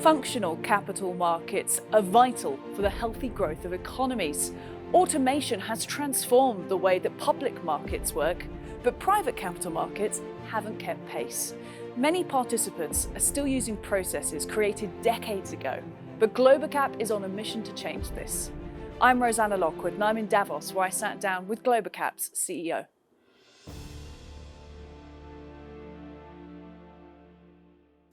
Functional capital markets are vital for the healthy growth of economies. Automation has transformed the way that public markets work, but private capital markets haven't kept pace. Many participants are still using processes created decades ago, but Globacap is on a mission to change this. I'm Rosanna Lockwood and I'm in Davos, where I sat down with Globacap's CEO.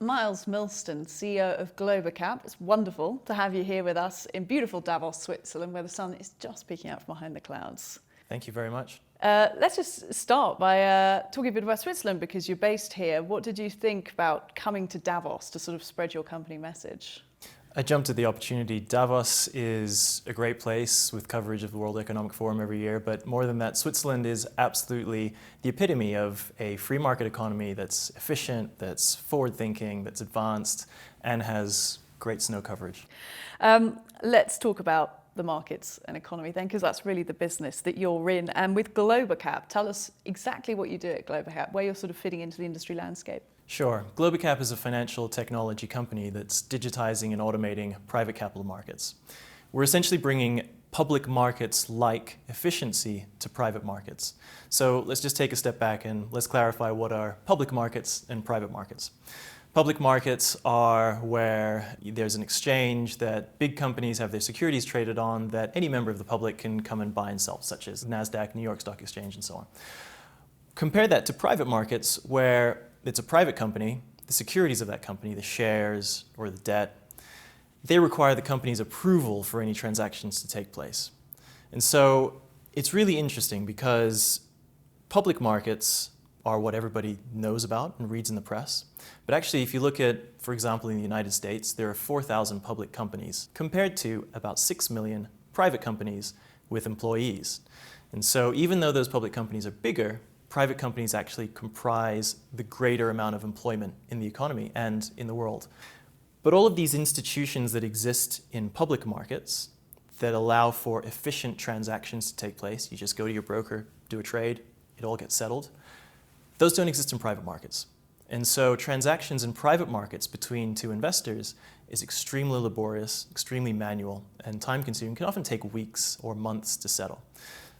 Myles Milston, CEO of Globacap. It's wonderful to have you here with us in beautiful Davos, Switzerland, where the sun is just peeking out from behind the clouds. Thank you very much. Let's just start by talking a bit about Switzerland, because you're based here. What did you think about coming to Davos to sort of spread your company message? I jumped at the opportunity. Davos is a great place with coverage of the World Economic Forum every year, but more than that, Switzerland is absolutely the epitome of a free market economy that's efficient, that's forward-thinking, that's advanced, and has great snow coverage. Let's talk about the markets and economy then, because that's really the business that you're in. And with Globacap, tell us exactly what you do at Globacap, where you're sort of fitting into the industry landscape. Sure. Globacap is a financial technology company that's digitizing and automating private capital markets. We're essentially bringing public markets-like efficiency to private markets. So let's just take a step back and let's clarify what are public markets and private markets. Public markets are where there's an exchange that big companies have their securities traded on that any member of the public can come and buy and sell, such as NASDAQ, New York Stock Exchange, and so on. Compare that to private markets, where it's a private company, the securities of that company, the shares or the debt, they require the company's approval for any transactions to take place. And so it's really interesting because public markets are what everybody knows about and reads in the press. But actually, if you look at, for example, in the United States, there are 4,000 public companies compared to about 6 million private companies with employees. And so even though those public companies are bigger, private companies actually comprise the greater amount of employment in the economy and in the world. But all of these institutions that exist in public markets that allow for efficient transactions to take place, you just go to your broker, do a trade, it all gets settled, those don't exist in private markets. And so transactions in private markets between two investors is extremely laborious, extremely manual, and time-consuming, can often take weeks or months to settle.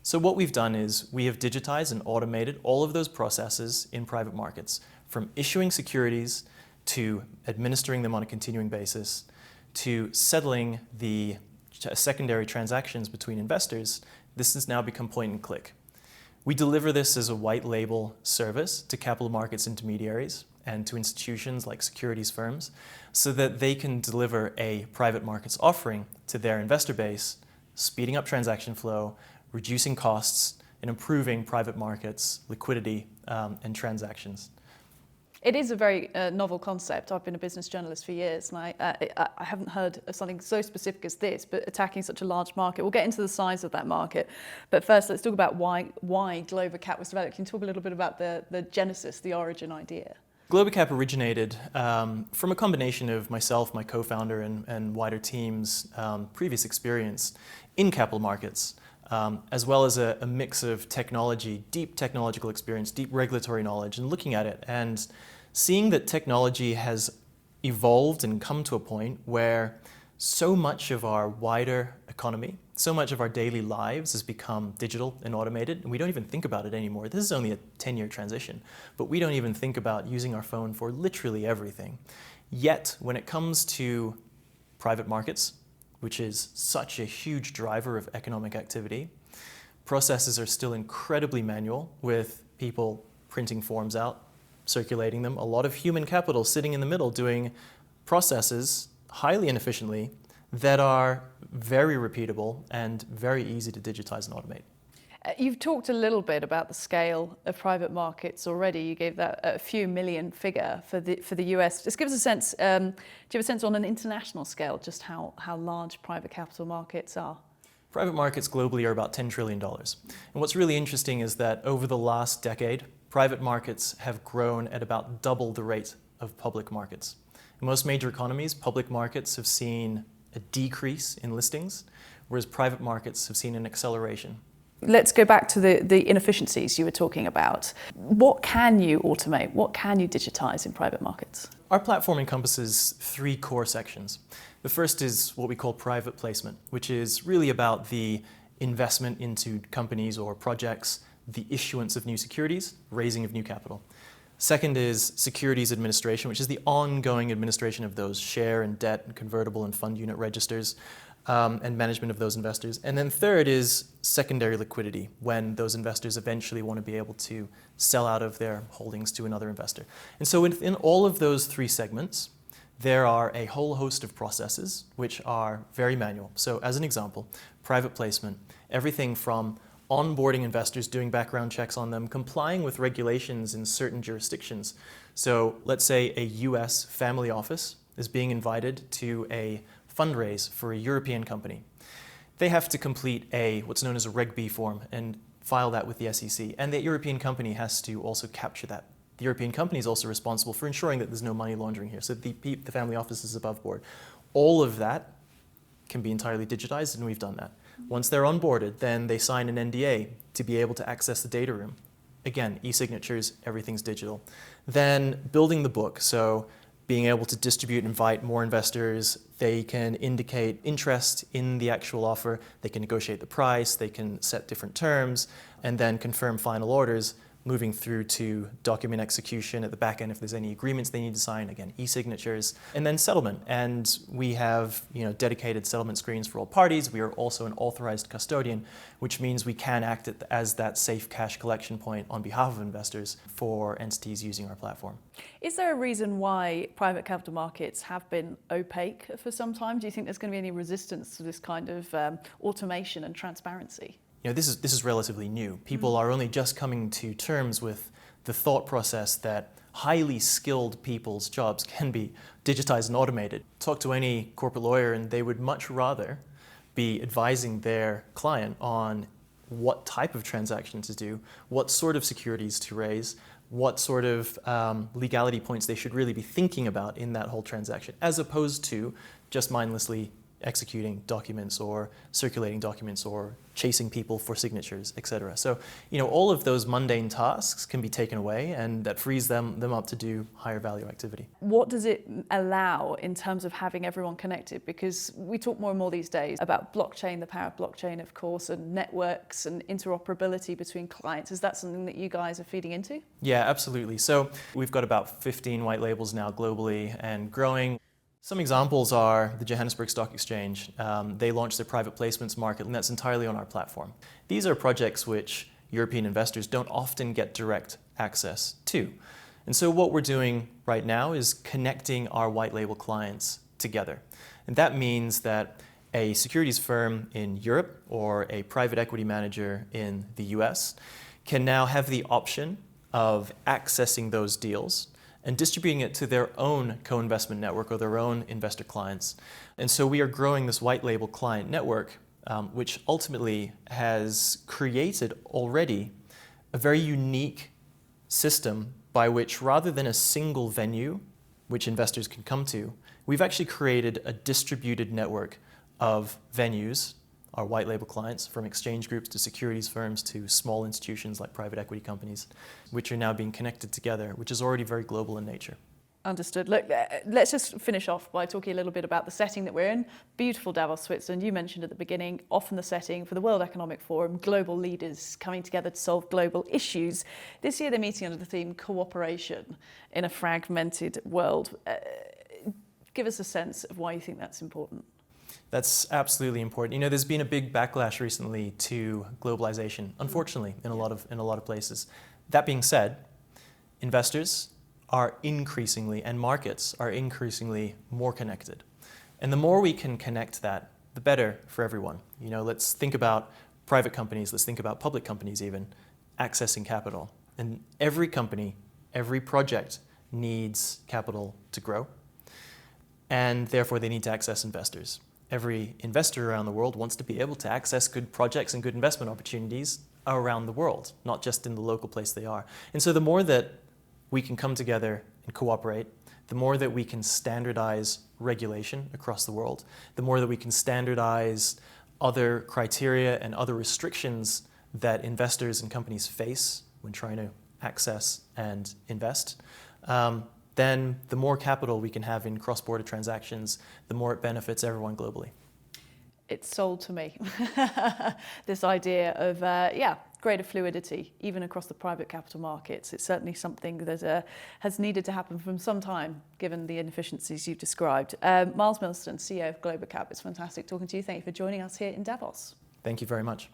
So what we've done is we have digitized and automated all of those processes in private markets, from issuing securities to administering them on a continuing basis to settling the secondary transactions between investors. This has now become point and click. We deliver this as a white label service to capital markets intermediaries and to institutions like securities firms so that they can deliver a private markets offering to their investor base, speeding up transaction flow, reducing costs, and improving private markets, liquidity, and transactions. It is a very novel concept. I've been a business journalist for years, and I haven't heard of something so specific as this, but attacking such a large market. We'll get into the size of that market. But first, let's talk about why Globacap was developed. Can you talk a little bit about the genesis, the origin idea? Globacap originated from a combination of myself, my co-founder, and wider team's previous experience in capital markets. As well as a mix of technology, deep technological experience, deep regulatory knowledge, and looking at it and seeing that technology has evolved and come to a point where so much of our wider economy, so much of our daily lives has become digital and automated, and we don't even think about it anymore. This is only a 10-year transition, but we don't even think about using our phone for literally everything. Yet, when it comes to private markets, which is such a huge driver of economic activity, processes are still incredibly manual, with people printing forms out, circulating them, a lot of human capital sitting in the middle doing processes highly inefficiently that are very repeatable and very easy to digitize and automate. You've talked a little bit about the scale of private markets already. You gave that a few million figure for the US. Just give us a sense, do you have a sense on an international scale just how large private capital markets are? Private markets globally are about $10 trillion. And what's really interesting is that over the last decade, private markets have grown at about double the rate of public markets. In most major economies, public markets have seen a decrease in listings, whereas private markets have seen an acceleration. Let's go back to the inefficiencies you were talking about. What can you automate? What can you digitize in private markets? Our platform encompasses three core sections. The first is what we call private placement, which is really about the investment into companies or projects, the issuance of new securities, raising of new capital. Second is securities administration, which is the ongoing administration of those share and debt and convertible and fund unit registers, and management of those investors. And then third is secondary liquidity, when those investors eventually want to be able to sell out of their holdings to another investor. And so within all of those three segments, there are a whole host of processes which are very manual. So as an example, private placement, everything from onboarding investors, doing background checks on them, complying with regulations in certain jurisdictions. So let's say a US family office is being invited to a fundraise for a European company. They have to complete what's known as a Reg B form and file that with the SEC. And the European company has to also capture that. The European company is also responsible for ensuring that there's no money laundering here. So the family office is above board. All of that can be entirely digitized, and we've done that. Once they're onboarded, then they sign an NDA to be able to access the data room. Again, e-signatures, everything's digital. Then building the book, so being able to distribute and invite more investors. They can indicate interest in the actual offer. They can negotiate the price. They can set different terms and then confirm final orders, moving through to document execution at the back end if there's any agreements they need to sign, again, e-signatures, and then settlement. And we have dedicated settlement screens for all parties. We are also an authorized custodian, which means we can act as that safe cash collection point on behalf of investors for entities using our platform. Is there a reason why private capital markets have been opaque for some time? Do you think there's going to be any resistance to this kind of automation and transparency? This is relatively new. People are only just coming to terms with the thought process that highly skilled people's jobs can be digitized and automated. Talk to any corporate lawyer and they would much rather be advising their client on what type of transaction to do, what sort of securities to raise, what sort of legality points they should really be thinking about in that whole transaction, as opposed to just mindlessly executing documents or circulating documents or chasing people for signatures, etc. So, all of those mundane tasks can be taken away, and that frees them up to do higher value activity. What does it allow in terms of having everyone connected? Because we talk more and more these days about blockchain, the power of blockchain, of course, and networks and interoperability between clients. Is that something that you guys are feeding into? Yeah, absolutely. So we've got about 15 white labels now globally and growing. Some examples are the Johannesburg Stock Exchange. They launched their private placements market, and that's entirely on our platform. These are projects which European investors don't often get direct access to. And so what we're doing right now is connecting our white label clients together. And that means that a securities firm in Europe or a private equity manager in the US can now have the option of accessing those deals and distributing it to their own co-investment network or their own investor clients. And so we are growing this white label client network, which ultimately has created already a very unique system by which, rather than a single venue which investors can come to, we've actually created a distributed network of venues, our white label clients, from exchange groups to securities firms to small institutions like private equity companies, which are now being connected together, which is already very global in nature. Understood. Look, let's just finish off by talking a little bit about the setting that we're in. Beautiful Davos, Switzerland. You mentioned at the beginning, often the setting for the World Economic Forum, global leaders coming together to solve global issues. This year they're meeting under the theme cooperation in a fragmented world. Give us a sense of why you think that's important. That's absolutely important. There's been a big backlash recently to globalization, unfortunately, in a lot of places. That being said, investors are increasingly, and markets are increasingly more connected. And the more we can connect that, the better for everyone. Let's think about private companies, let's think about public companies even, accessing capital. And every company, every project needs capital to grow, and therefore they need to access investors. Every investor around the world wants to be able to access good projects and good investment opportunities around the world, not just in the local place they are. And so the more that we can come together and cooperate, the more that we can standardize regulation across the world, the more that we can standardize other criteria and other restrictions that investors and companies face when trying to access and invest, then the more capital we can have in cross-border transactions, the more it benefits everyone globally. It's sold to me, this idea of, greater fluidity, even across the private capital markets. It's certainly something that has needed to happen for some time, given the inefficiencies you've described. Myles Milston, CEO of Globacap, it's fantastic talking to you. Thank you for joining us here in Davos. Thank you very much.